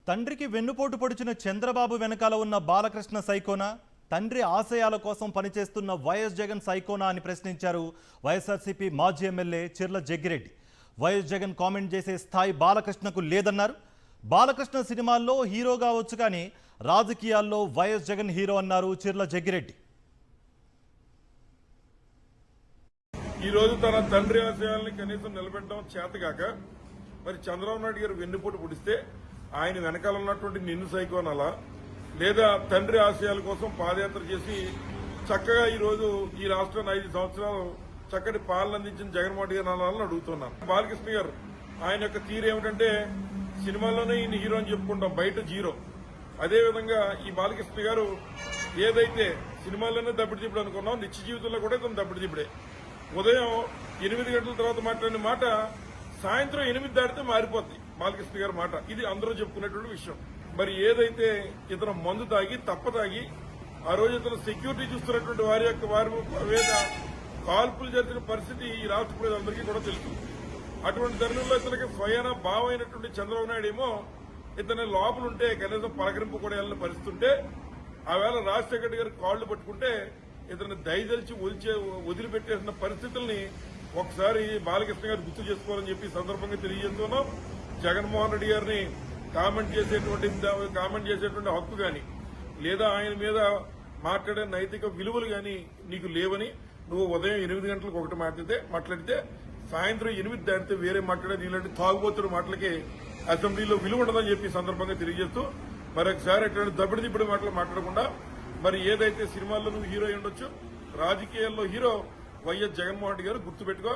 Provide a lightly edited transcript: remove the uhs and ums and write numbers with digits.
తండ్రికి వెన్నుపోటు పొడిచిన చంద్రబాబు వెనకాల ఉన్న బాలకృష్ణ సైకోనా, తండ్రి ఆశయాల కోసం పనిచేస్తున్న వైఎస్ జగన్ సైకోనా అని ప్రశ్నించారు వైఎస్ఆర్సీపీ మాజీ MLA Chirla Jaggi Reddy. YS Jagan comment చేసే స్థాయి బాలకృష్ణకు లేదన్నారు. బాలకృష్ణ సినిమాల్లో హీరో కావచ్చు కానీ రాజకీయాల్లో వైఎస్ జగన్ హీరో అన్నారు చిర్ల జగ్గిరెడ్డి. ఈ రోజు తన తండ్రి ఆశయాల్ని కనీసం నిలబెట్టడం చేతగాక మరి చంద్రబాబు నాయుడు గారు వెన్నుపోటు పొడిస్తే ఆయన వెనకాల ఉన్నటువంటి నిన్ను సైకోనాలా, లేదా తండ్రి ఆశయాల కోసం పాదయాత్ర చేసి చక్కగా ఈ రోజు ఈ రాష్ట్రాన్ని 5 సంవత్సరాలు చక్కటి పాలన అందించిన జగన్మోహన్ గారు అనాలని అడుగుతున్నాను. బాలకృష్ణ గారు ఆయన యొక్క తీరు ఏమిటంటే సినిమాల్లోనే ఈయన హీరో అని చెప్పుకుంటాం, బయట జీరో. అదేవిధంగా ఈ బాలకృష్ణ గారు ఏదైతే సినిమాల్లోనే దబ్బిడి దిప్పుడు అనుకున్నాం, నిత్య జీవితంలో కూడా ఇతను దబ్బిడి దిప్పుడే. ఉదయం 8 గంటల తర్వాత మాట్లాడిన మాట సాయంత్రం 8 దాటితే మారిపోద్ది బాలకృష్ణ గారి మాట. ఇది అందరూ చెప్పుకునేటువంటి విషయం. మరి ఏదైతే ఇతను మందు తాగి తప్పతాగి ఆ రోజు ఇతను సెక్యూరిటీ చూస్తున్నటువంటి వారి మీద కాల్పులు జరిగిన పరిస్థితి ఈ రాష్ట్ర ప్రజలందరికీ కూడా తెలుసు. అటువంటి తరుణంలో ఇతనికి స్వయాన భావమైనటువంటి చంద్రబాబు నాయుడు ఏమో ఇతని లోపలుంటే కనీసం పలకరింపు కూడా వెళ్ళిన పరిస్థితి ఉంటే, ఆవేళ రాజశేఖర రెడ్డి గారి కాళ్లు పట్టుకుంటే ఇతను దయదలిచి వదిలిపెట్టేసిన పరిస్థితుల్ని ఒకసారి బాలకృష్ణ గారు గుర్తు చేసుకోవాలని చెప్పి సందర్భంగా తెలియజేస్తున్నాం. జగన్మోహన్ రెడ్డి గారిని కామెంట్ చేసేటువంటి హక్కు గాని, లేదా ఆయన మీద మాట్లాడే నైతిక విలువలు గాని నీకు లేవని, నువ్వు ఉదయం 8 గంటలకు ఒకటి మాట్లాడితే సాయంత్రం 8 దాటితే వేరే మాట్లాడేది ఇలాంటి తాగుబోతున్న మాటలకి అసెంబ్లీలో విలువ ఉండదని చెప్పి సందర్భంగా తెలియజేస్తూ మరొకసారి అటువంటి దబ్బిడి దిబ్బడి మాటలు మాట్లాడకుండా మరి ఏదైతే సినిమాల్లో నువ్వు హీరో ఉండొచ్చు, రాజకీయాల్లో హీరో వైఎస్ జగన్మోహన్ రెడ్డి గారు గుర్తుపెట్టుకో.